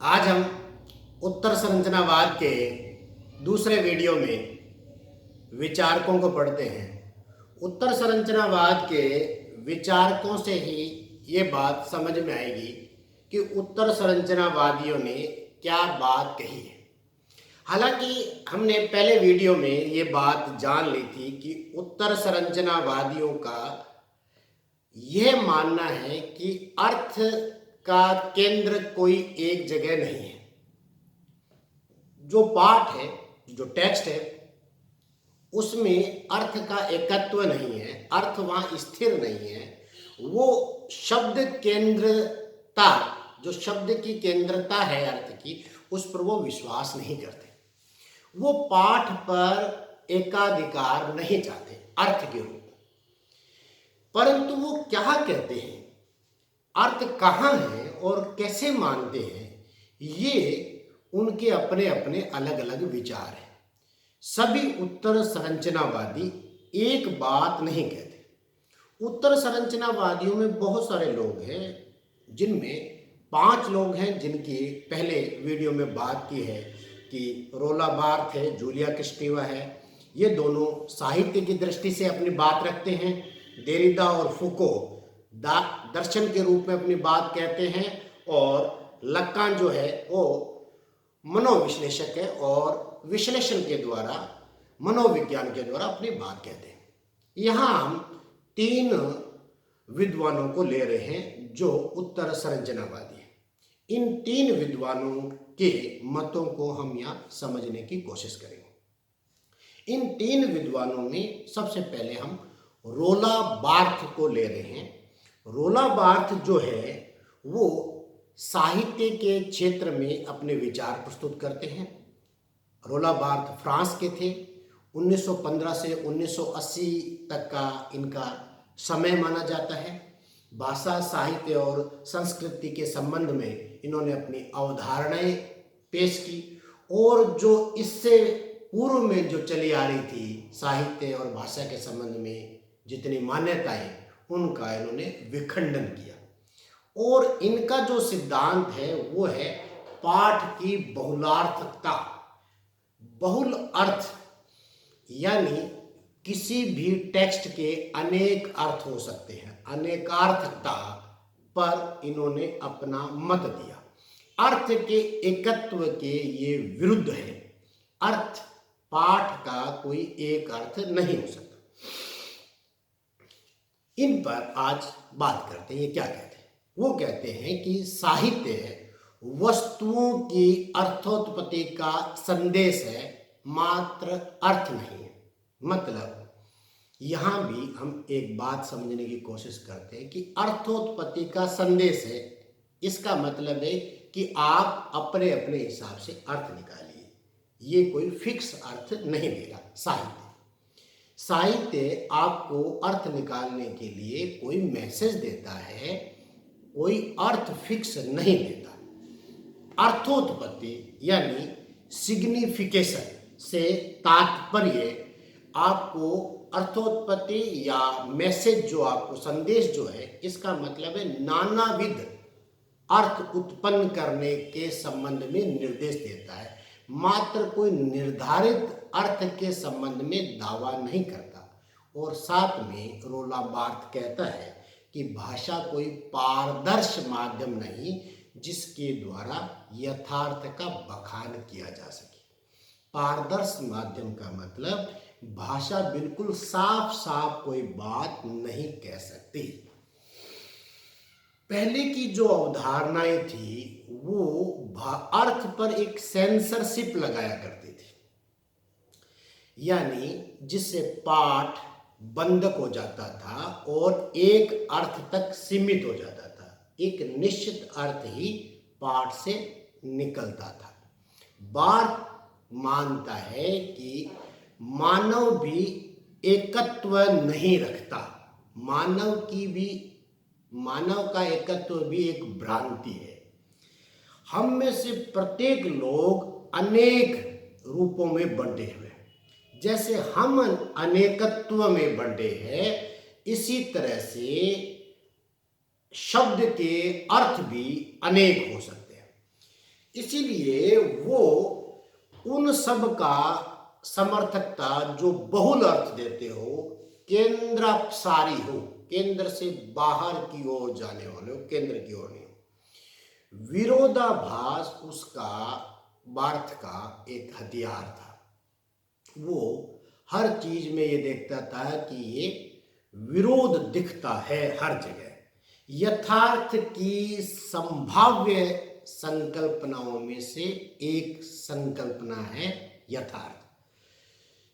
आज हम उत्तर संरचनावाद के दूसरे वीडियो में विचारकों को पढ़ते हैं। उत्तर संरचनावाद के विचारकों से ही ये बात समझ में आएगी कि उत्तर संरचनावादियों ने क्या बात कही है। हालांकि हमने पहले वीडियो में ये बात जान ली थी कि उत्तर संरचनावादियों का यह मानना है कि अर्थ का केंद्र कोई एक जगह नहीं है। जो पाठ है, जो टेक्स्ट है, उसमें अर्थ का एकत्व नहीं है, अर्थ वहां स्थिर नहीं है। वो शब्द केंद्रता, जो शब्द की केंद्रता है अर्थ की, उस पर वो विश्वास नहीं करते। वो पाठ पर एकाधिकार नहीं चाहते अर्थ के रूप में। परंतु वो क्या कहते हैं, अर्थ कहाँ है और कैसे मानते हैं, ये उनके अपने अपने अलग अलग विचार हैं। सभी उत्तर संरचनावादी एक बात नहीं कहते। उत्तर संरचनावादियों में बहुत सारे लोग हैं, जिनमें 5 लोग हैं जिनकी पहले वीडियो में बात की है कि रोला बार्थ है, जूलिया क्रिस्टीवा है। ये दोनों साहित्य की दृष्टि से अपनी बात रखते हैं। देरिदा और फुको दर्शन के रूप में अपनी बात कहते हैं, और लक्कान जो है वो मनोविश्लेषक है और विश्लेषण के द्वारा, मनोविज्ञान के द्वारा अपनी बात कहते हैं। यहाँ हम 3 विद्वानों को ले रहे हैं जो उत्तर संरचनावादी हैं। इन 3 विद्वानों के मतों को हम यहाँ समझने की कोशिश करेंगे। इन 3 विद्वानों में सबसे पहले हम रोला बार्थ को ले रहे हैं। रोला बार्थ जो है वो साहित्य के क्षेत्र में अपने विचार प्रस्तुत करते हैं। रोला बार्थ फ्रांस के थे। 1915 से 1980 तक का इनका समय माना जाता है। भाषा, साहित्य और संस्कृति के संबंध में इन्होंने अपनी अवधारणाएं पेश की, और जो इससे पूर्व में जो चली आ रही थी साहित्य और भाषा के संबंध में जितनी मान्यताएं, उनका इन्होंने विखंडन किया। और इनका जो सिद्धांत है वो है पाठ की बहुलार्थकता। बहुल अर्थ यानी किसी भी टेक्स्ट के अनेक अर्थ हो सकते हैं। अनेकार्थकता पर इन्होंने अपना मत दिया। अर्थ के एकत्व के ये विरुद्ध है। अर्थ, पाठ का कोई एक अर्थ नहीं हो सकता। इन पर आज बात करते हैं। ये क्या कहते हैं? वो कहते हैं कि साहित्य वस्तुओं की अर्थोत्पत्ति का संदेश है, मात्र अर्थ नहीं है। मतलब यहां भी हम एक बात समझने की कोशिश करते हैं कि अर्थोत्पत्ति का संदेश है। इसका मतलब है कि आप अपने अपने हिसाब से अर्थ निकालिए। ये कोई फिक्स अर्थ नहीं दे रहा। साहित्य आपको अर्थ निकालने के लिए कोई मैसेज देता है, कोई अर्थ फिक्स नहीं देता। अर्थोत्पत्ति यानी सिग्निफिकेशन से तात्पर्य आपको अर्थोत्पत्ति या मैसेज, जो आपको संदेश जो है, इसका मतलब है नानाविध अर्थ उत्पन्न करने के संबंध में निर्देश देता है, मात्र कोई निर्धारित अर्थ के संबंध में दावा नहीं करता। और साथ में रोला बार्थ कहता है कि भाषा कोई पारदर्श माध्यम नहीं जिसके द्वारा यथार्थ का बखान किया जा सके। पारदर्श माध्यम का मतलब भाषा बिल्कुल साफ साफ कोई बात नहीं कह सकती। पहले की जो अवधारणाएं थी वो अर्थ पर एक सेंसरशिप लगाया करती थी, यानी जिससे पाठ बंधक हो जाता था और एक अर्थ तक सीमित हो जाता था। एक निश्चित अर्थ ही पाठ से निकलता था। बार्थ मानता है कि मानव भी एकत्व नहीं रखता। मानव का एकत्व भी एक भ्रांति है। हम में से प्रत्येक लोग अनेक रूपों में बंटे हुए हैं। जैसे हम अनेकत्व में बंटे हैं, इसी तरह से शब्द के अर्थ भी अनेक हो सकते हैं। इसीलिए वो उन सब का समर्थकता जो बहुल अर्थ देते हो, केंद्रापसारी हो, केंद्र से बाहर की ओर जाने वाले हो, केंद्र की ओर नहीं हो। विरोधाभास उसका बार्थ का एक हथियार था। वो हर चीज में ये देखता था कि ये विरोध दिखता है हर जगह। यथार्थ की संभाव्य संकल्पनाओं में से एक संकल्पना है यथार्थ,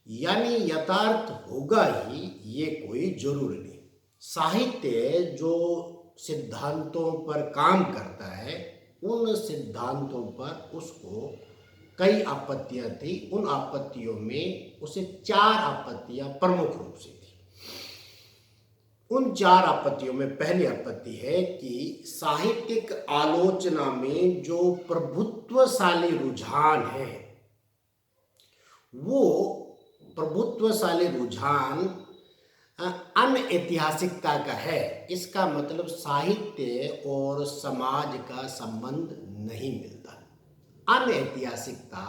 यानी यथार्थ होगा ही, ये कोई जरूरी नहीं। साहित्य जो सिद्धांतों पर काम करता है, उन सिद्धांतों पर उसको कई आपत्तियां थी। उन आपत्तियों में उसे 4 आपत्तियां प्रमुख रूप से थी। उन 4 आपत्तियों में पहली आपत्ति है कि साहित्यिक आलोचना में जो प्रभुत्वशाली रुझान है, वो प्रभुत्वशाली रुझान अनऐतिहासिकता का है। इसका मतलब साहित्य और समाज का संबंध नहीं मिलता। अनऐतिहासिकता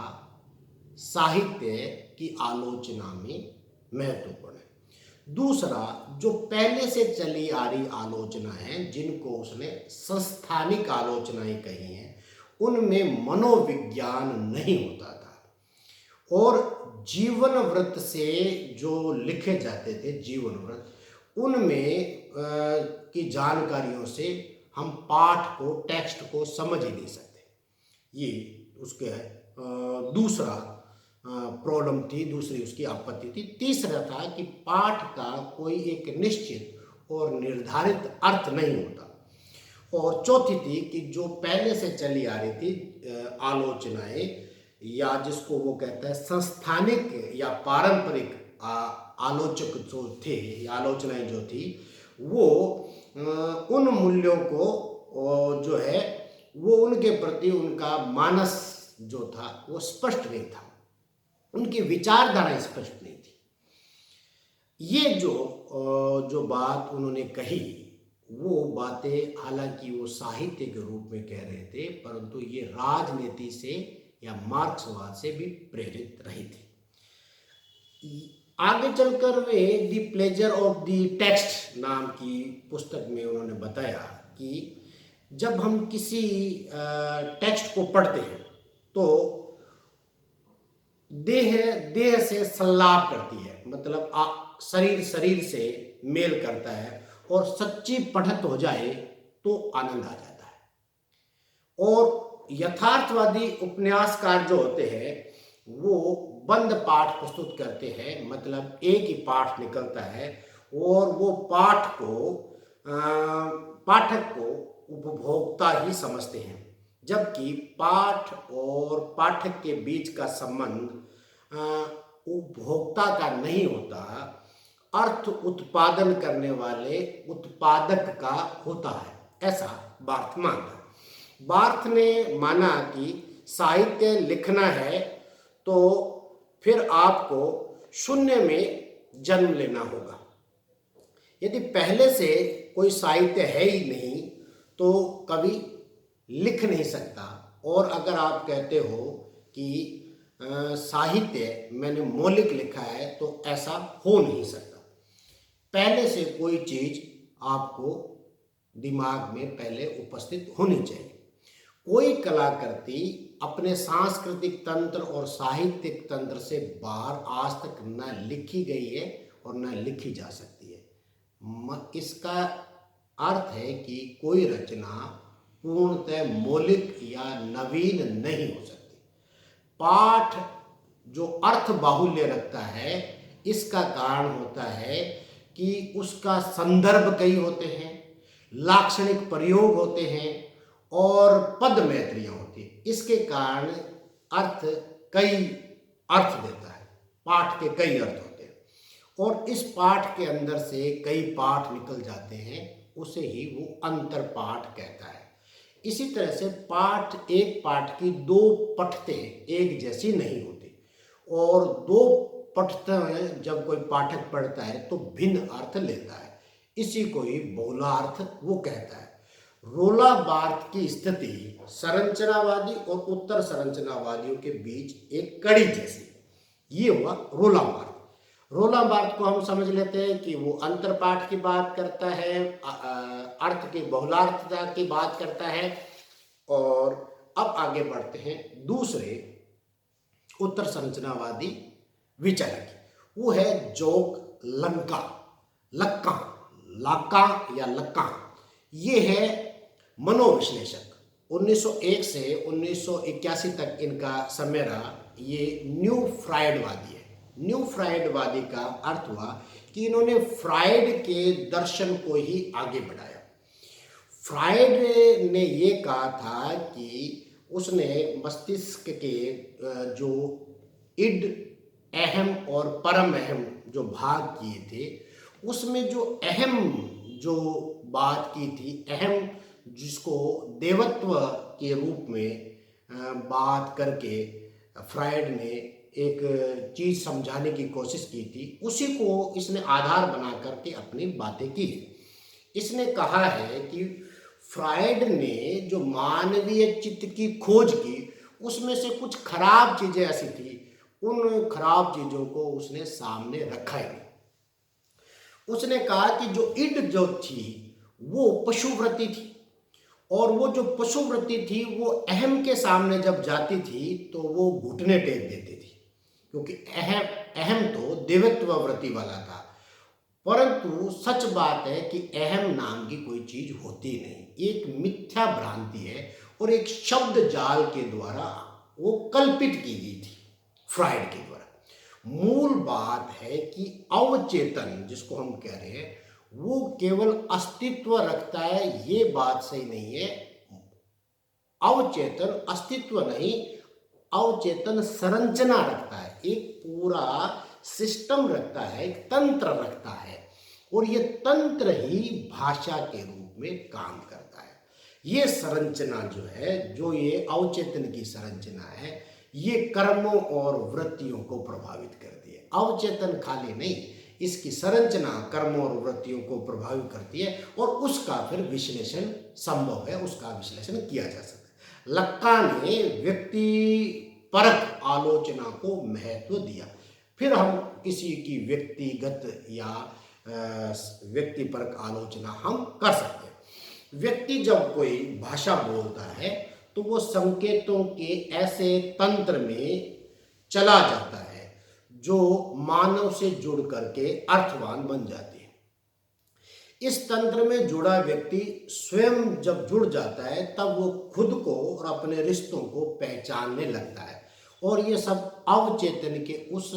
साहित्य की आलोचना में महत्वपूर्ण है। दूसरा, जो पहले से चली आ रही आलोचना है, जिनको उसने संस्थानिक आलोचनाएं कही हैं, उनमें मनोविज्ञान नहीं होता था। और जीवन वृत्त से जो लिखे जाते थे, जीवन वृत्त, उनमें की जानकारियों से हम पाठ को, टेक्स्ट को समझ ही नहीं सकते। ये उसके दूसरा प्रॉब्लम थी, दूसरी उसकी आपत्ति थी। तीसरा था कि पाठ का कोई एक निश्चित और निर्धारित अर्थ नहीं होता। और चौथी थी कि जो पहले से चली आ रही थी आलोचनाएं, या जिसको वो कहता है संस्थानिक या पारंपरिक आलोचक जो थे, या आलोचनाएं जो थी, वो उन मूल्यों को जो है, वो उनके प्रति उनका मानस जो था वो स्पष्ट नहीं था, उनकी विचारधारा स्पष्ट नहीं थी। ये जो बात उन्होंने कही, वो बातें हालांकि वो साहित्य के रूप में कह रहे थे, परंतु ये राजनीति से या मार्क्सवाद से भी प्रेरित रही थी। आगे चलकर way the pleasure of the text नाम की पुस्तक में उन्होंने बताया कि जब हम किसी टेक्स्ट को पढ़ते हैं तो देह से संलाप करती है, मतलब शरीर से मेल करता है, और सच्ची पठत हो जाए तो आनंद आ जाता है। और यथार्थवादी उपन्यासकार जो होते हैं, वो बंद पाठ प्रस्तुत करते हैं, मतलब एक ही पाठ निकलता है और वो पाठक को उपभोक्ता ही समझते हैं, जबकि पाठ और पाठक के बीच का संबंध उपभोक्ता का नहीं होता, अर्थ उत्पादन करने वाले उत्पादक का होता है। ऐसा बार्थ मानता। बार्थ ने माना कि साहित्य लिखना है तो फिर आपको शून्य में जन्म लेना होगा। यदि पहले से कोई साहित्य है ही नहीं तो कवि लिख नहीं सकता। और अगर आप कहते हो कि साहित्य मैंने मौलिक लिखा है, तो ऐसा हो नहीं सकता। पहले से कोई चीज आपको दिमाग में पहले उपस्थित होनी चाहिए। कोई कलाकृति अपने सांस्कृतिक तंत्र और साहित्यिक तंत्र से बाहर आज तक न लिखी गई है और न लिखी जा सकती है। इसका अर्थ है कि कोई रचना पूर्णतः मौलिक या नवीन नहीं हो सकती। पाठ जो अर्थ बाहुल्य रखता है, इसका कारण होता है कि उसका संदर्भ कई होते हैं, लाक्षणिक प्रयोग होते हैं और पद मैत्रियां होती हैं। इसके कारण अर्थ कई अर्थ देता है, पाठ के कई अर्थ होते हैं, और इस पाठ के अंदर से कई पाठ निकल जाते हैं, उसे ही वो अंतर पाठ कहता है। इसी तरह से एक पाठ की 2 पठतें एक जैसी नहीं होती, और 2 पठतें जब कोई पाठक पढ़ता है तो भिन्न अर्थ लेता है। इसी को ही बहुलार्थ वो कहता है। रोला बार्थ की स्थिति संरचनावादी और उत्तर संरचनावादियों के बीच एक कड़ी जैसी, ये हुआ रोला बार्थ। रोला बार्थ को हम समझ लेते हैं कि वो अंतरपाठ की बात करता है, अर्थ की बहुलार्थता की बात करता है। और अब आगे बढ़ते हैं दूसरे उत्तर संरचनावादी विचारक, वो है जोक लंका, लक्का, लाका या लक्का। ये है मनोविश्लेषक। 1901 से 1981 तक इनका समय रहा। ये न्यू फ्रायडवादी है। न्यू फ्रायडवादी का अर्थ हुआ कि इन्होंने फ्रायड के दर्शन को ही आगे बढ़ाया। फ्रायड ने ये कहा था कि उसने मस्तिष्क के जो इड, अहम और परम अहम जो भाग किए थे, उसमें जो अहम जो बात की थी, अहम जिसको देवत्व के रूप में बात करके फ्रायड ने एक चीज़ समझाने की कोशिश की थी, उसी को इसने आधार बना करके अपनी बातें की। इसने कहा है कि फ्रायड ने जो मानवीय चित्त की खोज की, उसमें से कुछ खराब चीज़ें ऐसी थी, उन खराब चीज़ों को उसने सामने रखा ही नहीं। उसने कहा कि जो इड जो थी वो पशुवृत्ति थी, और वो जो पशुवृत्ति थी वो अहम के सामने जब जाती थी तो वो घुटने टेक देती थी, क्योंकि अहम तो देवत्व वृत्ति वाला था। परंतु सच बात है कि अहम नाम की कोई चीज होती नहीं, एक मिथ्या भ्रांति है और एक शब्द जाल के द्वारा वो कल्पित की गई थी फ्रायड के द्वारा। मूल बात है कि अवचेतन जिसको हम कह रहे हैं वो केवल अस्तित्व रखता है, ये बात सही नहीं है। अवचेतन अस्तित्व नहीं, अवचेतन संरचना रखता है, एक पूरा सिस्टम रखता है, एक तंत्र रखता है, और ये तंत्र ही भाषा के रूप में काम करता है। ये संरचना जो है, जो ये अवचेतन की संरचना है, ये कर्मों और वृत्तियों को प्रभावित करती है। अवचेतन खाली नहीं, इसकी संरचना कर्मों और वृत्तियों को प्रभावित करती है, और उसका फिर विश्लेषण संभव है, उसका विश्लेषण किया जा सकता है। लक्का ने व्यक्ति परक आलोचना को महत्व दिया। फिर हम किसी की व्यक्तिगत या व्यक्ति परक आलोचना हम कर सकते हैं। व्यक्ति जब कोई भाषा बोलता है तो वो संकेतों के ऐसे तंत्र में चला जाता है जो मानव से जुड़ करके अर्थवान बन जाती है। इस तंत्र में जुड़ा व्यक्ति स्वयं जब जुड़ जाता है तब वो खुद को और अपने रिश्तों को पहचानने लगता है, और ये सब अवचेतन के उस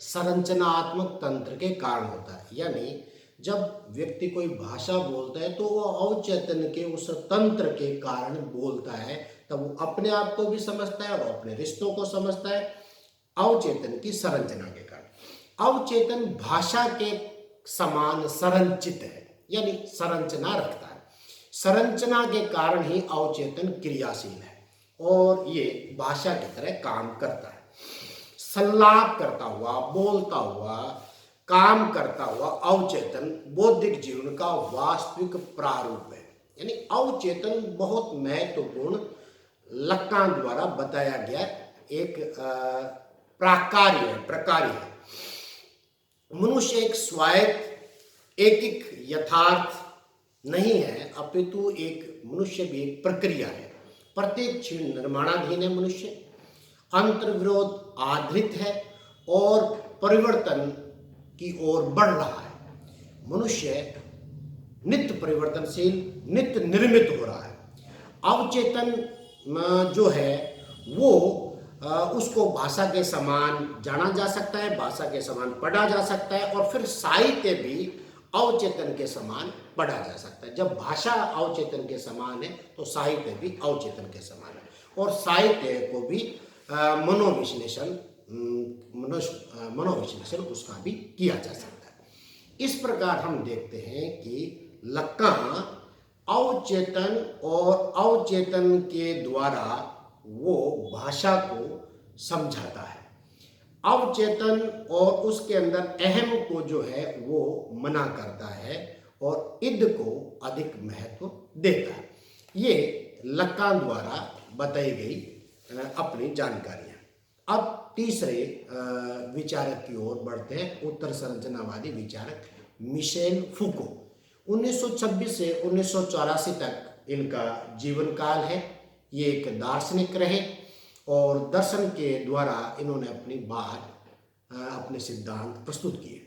संरचनात्मक तंत्र के कारण होता है। यानी जब व्यक्ति कोई भाषा बोलता है तो वो अवचेतन के उस तंत्र के कारण बोलता है, तब वो अपने आप को भी समझता है और अपने रिश्तों को समझता है, अवचेतन की संरचना के कारण। अवचेतन भाषा के समान संरचित है, यानी संरचना रखता है। संरचना के कारण ही अवचेतन क्रियाशील है और ये भाषा की तरह काम करता है। संलाप करता हुआ, बोलता हुआ, काम करता हुआ अवचेतन बौद्धिक जीवन का वास्तविक प्रारूप है। यानी अवचेतन बहुत महत्वपूर्ण लक्का द्वारा बताया गया एक प्रकार्य है। मनुष्य एक स्वायत्त एकिक यथार्थ नहीं है, अपितु एक मनुष्य भी एक प्रक्रिया है। प्रत्येक क्षण निर्माणाधीन है। मनुष्य अंतर्विरोध आधृत है और परिवर्तन की ओर बढ़ रहा है। मनुष्य नित्य परिवर्तनशील, नित्य निर्मित हो रहा है। अवचेतन जो है वो उसको भाषा के समान जाना जा सकता है, भाषा के समान पढ़ा जा सकता है, और फिर साहित्य भी अवचेतन के समान पढ़ा जा सकता है। जब भाषा अवचेतन के समान है तो साहित्य भी अवचेतन के समान है, और साहित्य को भी मनोविश्लेषण उसका भी किया जा सकता है। इस प्रकार हम देखते हैं कि लक्का अवचेतन और अवचेतन के द्वारा वो भाषा को समझाता है। अवचेतन और उसके अंदर अहम को जो है वो मना करता है और इद को अधिक महत्व देता है। ये लकान द्वारा बताई गई अपनी जानकारियाँ। अब तीसरे विचारक की ओर बढ़ते हैं, उत्तर संरचनावादी विचारक मिशेल फूको। 1926 से 1984 तक इनका जीवन काल है। ये एक दार्शनिक रहे और दर्शन के द्वारा इन्होंने अपनी बात, अपने सिद्धांत प्रस्तुत किए।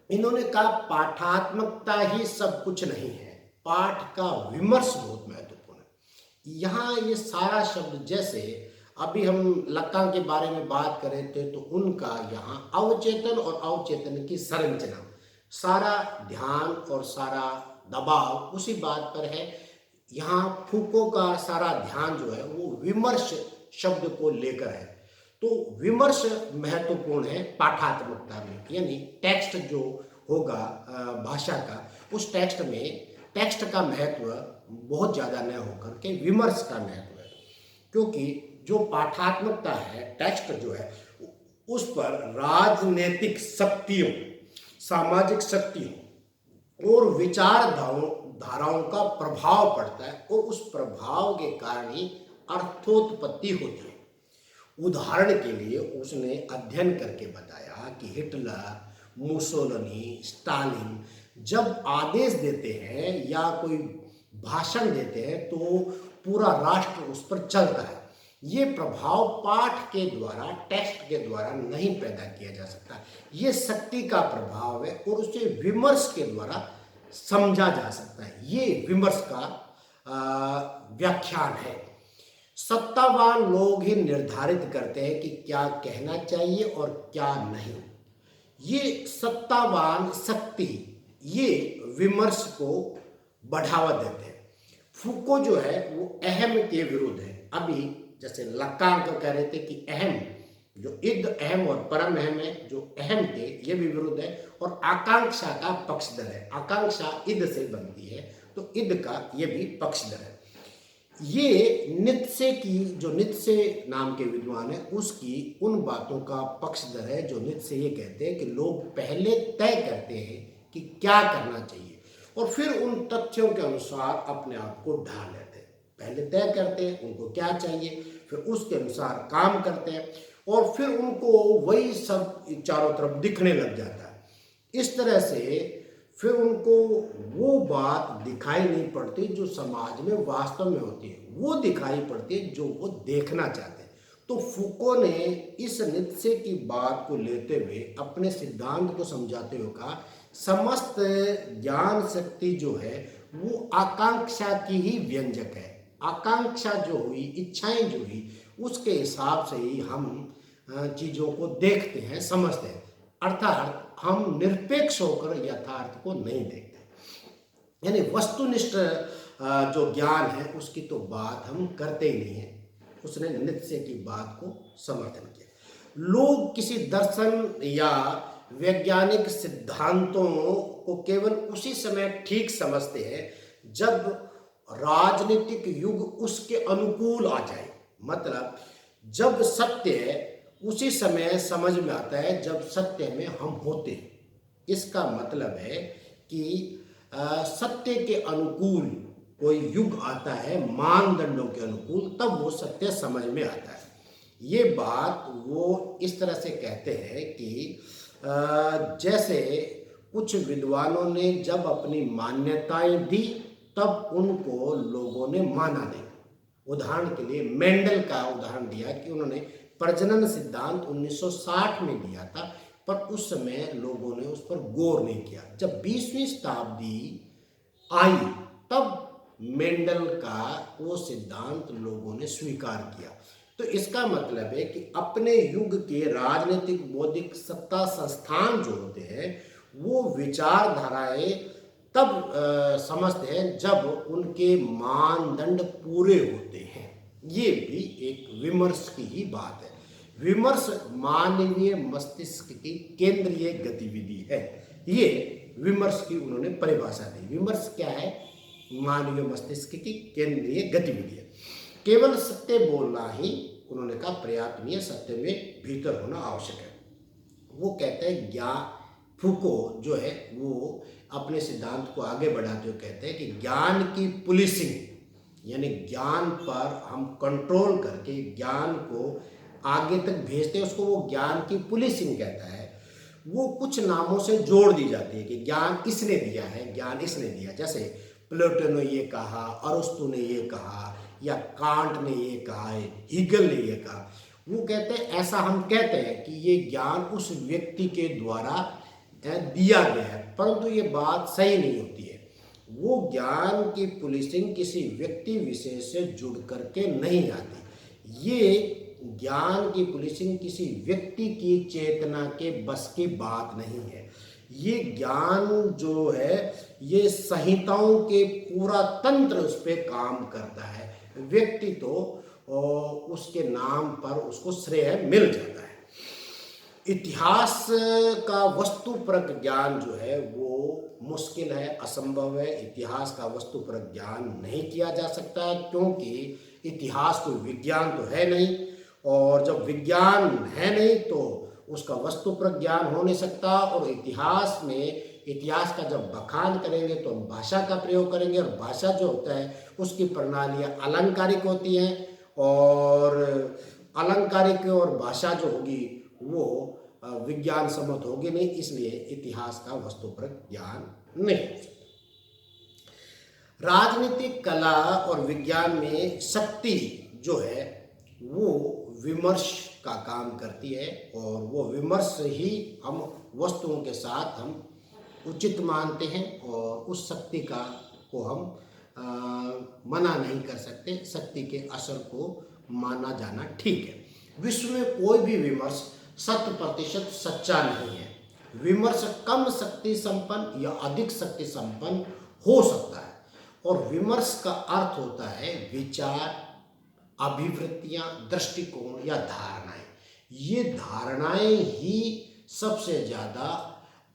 इन्होंने कहा पाठात्मकता ही सब कुछ नहीं है, पाठ का विमर्श बहुत महत्वपूर्ण है। यहाँ ये सारा शब्द, जैसे अभी हम लकां के बारे में बात कर रहे थे, तो उनका यहाँ अवचेतन और अवचेतन की संरचना, सारा ध्यान और सारा दबाव उसी बात पर है। यहाँ फूको का सारा ध्यान जो है वो विमर्श शब्द को लेकर है। तो विमर्श महत्वपूर्ण है पाठात्मकता में, यानी टेक्स्ट जो होगा भाषा का, उस टेक्स्ट में टेक्स्ट का महत्व बहुत ज़्यादा न होकर के विमर्श का महत्व है। क्योंकि जो पाठात्मकता है, टेक्स्ट जो है, उस पर राजनीतिक शक्तियों, सामाजिक शक्तियों और विचार धाराओं का प्रभाव पड़ता है और उस प्रभाव के कारण ही अर्थोत्पत्ति होती है। उदाहरण के लिए उसने अध्ययन करके बताया कि हिटलर, मुसोलिनी, स्टालिन जब आदेश देते हैं या कोई भाषण देते हैं तो पूरा राष्ट्र उस पर चलता है। ये प्रभाव पाठ के द्वारा, टेक्स्ट के द्वारा नहीं पैदा किया जा सकता। ये शक्ति का प्रभाव है और उसे विमर्श के द्वारा समझा जा सकता है। ये विमर्श का व्याख्यान है। सत्तावान लोग ही निर्धारित करते हैं कि क्या कहना चाहिए और क्या नहीं। ये सत्तावान शक्ति, ये विमर्श को बढ़ावा देते हैं। फूको जो है वो अहम के विरुद्ध है। अभी जैसे लकां को कह रहे थे कि अहम, जो इद अहम और परम अहम है, जो अहम थे ये भी विरुद्ध है, और आकांक्षा का पक्षधर है। आकांक्षा इद से बनती है तो इद का ये भी पक्षधर है। ये नित्से की, जो नित्से नाम के विद्वान है, उसकी उन बातों का पक्षधर है जो नित्से ये कहते हैं कि लोग पहले तय करते हैं कि क्या करना चाहिए और फिर उन तथ्यों के अनुसार अपने आप को ढाल लेते हैं। पहले तय करते हैं उनको क्या चाहिए, फिर उसके अनुसार काम करते हैं और फिर उनको वही सब चारों तरफ दिखने लग जाता है। इस तरह से फिर उनको वो बात दिखाई नहीं पड़ती जो समाज में वास्तव में होती है, वो दिखाई पड़ती है जो वो देखना चाहते हैं। तो फूको ने इस नित्से की बात को लेते हुए अपने सिद्धांत को समझाते हुए कहा, समस्त ज्ञान शक्ति जो है वो आकांक्षा की ही व्यंजक है। आकांक्षा जो हुई, इच्छाएं जो हुई, उसके हिसाब से ही हम चीज़ों को देखते हैं, समझते हैं। अर्थात हम निरपेक्ष होकर यथार्थ को नहीं देखते, यानी वस्तुनिष्ठ जो ज्ञान है उसकी तो बात हम करते ही नहीं है। उसने नित्से की बात को समर्थन किया। लोग किसी दर्शन या वैज्ञानिक सिद्धांतों को केवल उसी समय ठीक समझते हैं जब राजनीतिक युग उसके अनुकूल आ जाए। मतलब जब सत्य है उसी समय समझ में आता है जब सत्य में हम होते हैं। इसका मतलब है कि सत्य के अनुकूल कोई युग आता है, मानदंडों के अनुकूल, तब वो सत्य समझ में आता है। ये बात वो इस तरह से कहते हैं कि जैसे कुछ विद्वानों ने जब अपनी मान्यताएं दी तब उनको लोगों ने माना नहीं। उदाहरण के लिए मेंडल का उदाहरण दिया कि उन्होंने प्रजनन सिद्धांत 1960 में दिया था, पर उस समय लोगों ने उस पर गौर नहीं किया। जब 20वीं शताब्दी आई तब मेंडल का वो सिद्धांत लोगों ने स्वीकार किया। तो इसका मतलब है कि अपने युग के राजनीतिक, बौद्धिक सत्ता संस्थान जो होते हैं वो विचारधाराएं तब समझते हैं जब उनके मानदंड पूरे होते हैं। ये भी एक विमर्श की ही बात है। विमर्श मानवीय मस्तिष्क की केंद्रीय गतिविधि है। ये विमर्श की उन्होंने परिभाषा दी। विमर्श क्या है? मानवीय मस्तिष्क की केंद्रीय गतिविधि है। केवल सत्य बोलना ही उन्होंने कहा पर्याप्त नहीं है, सत्य में भीतर होना आवश्यक है। वो कहते हैं फूको जो है वो अपने सिद्धांत को आगे बढ़ाते हुए कहते हैं कि ज्ञान की पुलिसिंग यानी ज्ञान पर हम कंट्रोल करके ज्ञान को आगे तक भेजते हैं, उसको वो ज्ञान की पुलिसिंग कहता है। वो कुछ नामों से जोड़ दी जाती है कि ज्ञान इसने दिया है, ज्ञान इसने दिया। जैसे प्लेटो ने ये कहा, अरस्तु ने ये कहा, या कांट ने ये कहा है, हीगल ने ये कहा। वो कहते हैं, ऐसा हम कहते हैं कि ये ज्ञान उस व्यक्ति के द्वारा दिया गया है, परंतु ये बात सही नहीं होती है। वो ज्ञान की पुलिसिंग किसी व्यक्ति विशेष से जुड़ करके नहीं आती। ये ज्ञान की पुलिसिंग किसी व्यक्ति की चेतना के बस की बात नहीं है। ये ज्ञान जो है, ये संहिताओं के पूरा तंत्र उस पर काम करता है। व्यक्ति तो उसके नाम पर उसको श्रेय मिल जाता है। इतिहास का वस्तुपरक ज्ञान जो है वो मुश्किल है, असंभव है। इतिहास का वस्तुपरक ज्ञान नहीं किया जा सकता, क्योंकि इतिहास कोई विज्ञान तो है नहीं, और जब विज्ञान है नहीं तो उसका वस्तुपरक ज्ञान हो नहीं सकता। और इतिहास में, इतिहास का जब बखान करेंगे तो हम भाषा का प्रयोग करेंगे, और भाषा जो होता है उसकी प्रणालियाँ अलंकारिक होती हैं, और अलंकारिक और भाषा जो होगी वो विज्ञान सम्मत होगी नहीं, इसलिए इतिहास का वस्तुपरक ज्ञान नहीं हो सकता। राजनीतिक, कला और विज्ञान में शक्ति जो है वो विमर्श का काम करती है, और वो विमर्श ही हम वस्तुओं के साथ हम उचित मानते हैं, और उस शक्ति का को हम मना नहीं कर सकते। शक्ति के असर को माना जाना ठीक है। विश्व में कोई भी विमर्श 100% सच्चा नहीं है। विमर्श कम शक्ति संपन्न या अधिक शक्ति संपन्न हो सकता है, और विमर्श का अर्थ होता है विचार, अभिवृत्तियां, दृष्टिकोण या धारणाएं। ये धारणाएं ही सबसे ज्यादा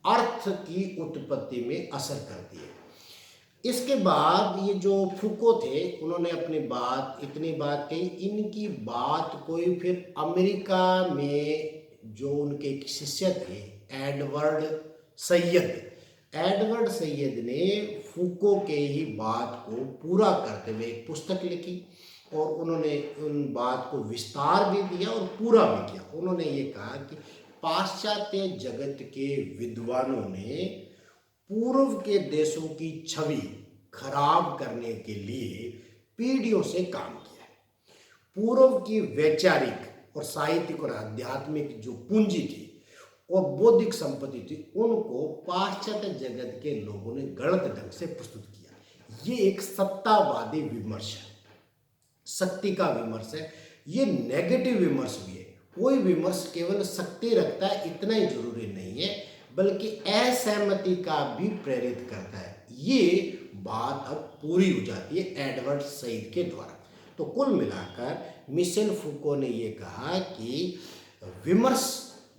अर्थ की उत्पत्ति में असर करती है। इसके बाद ये जो फूको थे, उन्होंने अपनी बात, इतनी बात कही। इनकी बात कोई फिर अमेरिका में जो उनके एक शिष्य थे, एडवर्ड सैयद ने फूको के ही बात को पूरा करते हुए एक पुस्तक लिखी, और उन्होंने उन बात को विस्तार भी दिया और पूरा भी किया। उन्होंने ये कहा कि पाश्चात्य जगत के विद्वानों ने पूर्व के देशों की छवि खराब करने के लिए पीढ़ियों से काम किया है। पूर्व की वैचारिक और साहित्यिक और आध्यात्मिक जो पूंजी थी और बौद्धिक संपत्ति थी, उनको पाश्चात्य जगत के लोगों ने गलत ढंग से प्रस्तुत किया। ये एक सत्तावादी विमर्श है, शक्ति का विमर्श है। ये नेगेटिव विमर्श भी है। कोई विमर्श केवल शक्ति रखता है इतना ही जरूरी नहीं है, बल्कि असहमति का भी प्रेरित करता है। ये बात अब पूरी हो जाती है एडवर्ड सईद के द्वारा। तो कुल मिलाकर मिशेल फूको ने ये कहा कि विमर्श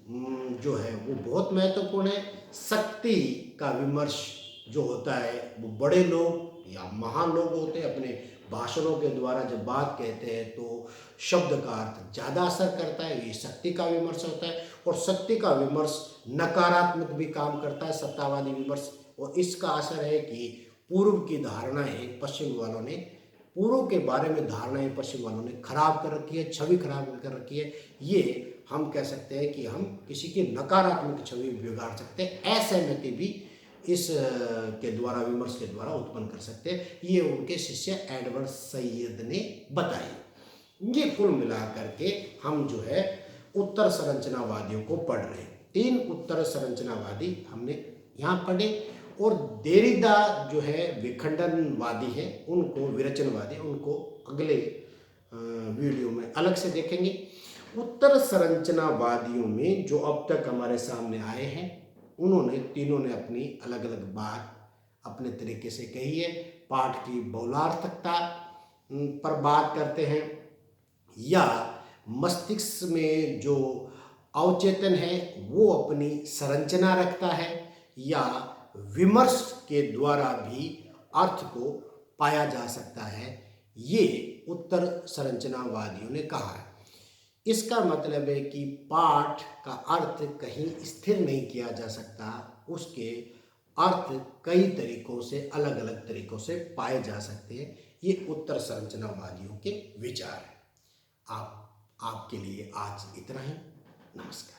जो है वो बहुत महत्वपूर्ण है। शक्ति का विमर्श जो होता है वो बड़े लोग या महान लोग होते हैं, अपने भाषणों के द्वारा जब बात कहते हैं तो शब्द का अर्थ ज़्यादा असर करता है, ये शक्ति का विमर्श होता है। और शक्ति का विमर्श नकारात्मक भी काम करता है, सत्तावादी विमर्श। और इसका असर है कि पूर्व की धारणाएं पश्चिम वालों ने, पूर्व के बारे में धारणाएं पश्चिम वालों ने खराब कर रखी है, छवि खराब कर रखी है। ये हम कह सकते हैं कि हम किसी की नकारात्मक छवि बिगाड़ सकते हैं। असहमति भी इस के द्वारा, विमर्श के द्वारा उत्पन्न कर सकते हैं। ये उनके शिष्य एडवर्ड सैयद ने बताई। ये कुल मिलाकर के हम जो है उत्तर संरचनावादियों को पढ़ रहे हैं। 3 उत्तर संरचनावादी हमने यहाँ पढ़े, और देरिदा जो है विखंडनवादी है, उनको विरचनवादी, उनको अगले वीडियो में अलग से देखेंगे। उत्तर संरचनावादियों में जो अब तक हमारे सामने आए हैं, उन्होंने तीनों ने अपनी अलग अलग बात अपने तरीके से कही है। पाठ की बहुलार्थकता पर बात करते हैं, या मस्तिष्क में जो अवचेतन है वो अपनी संरचना रखता है, या विमर्श के द्वारा भी अर्थ को पाया जा सकता है। ये उत्तर संरचनावादियों ने कहा है। इसका मतलब है कि पाठ का अर्थ कहीं स्थिर नहीं किया जा सकता, उसके अर्थ कई तरीकों से, अलग अलग तरीकों से पाए जा सकते हैं। ये उत्तर संरचनावादियों के विचार हैं। आपके लिए आज इतना ही। नमस्कार।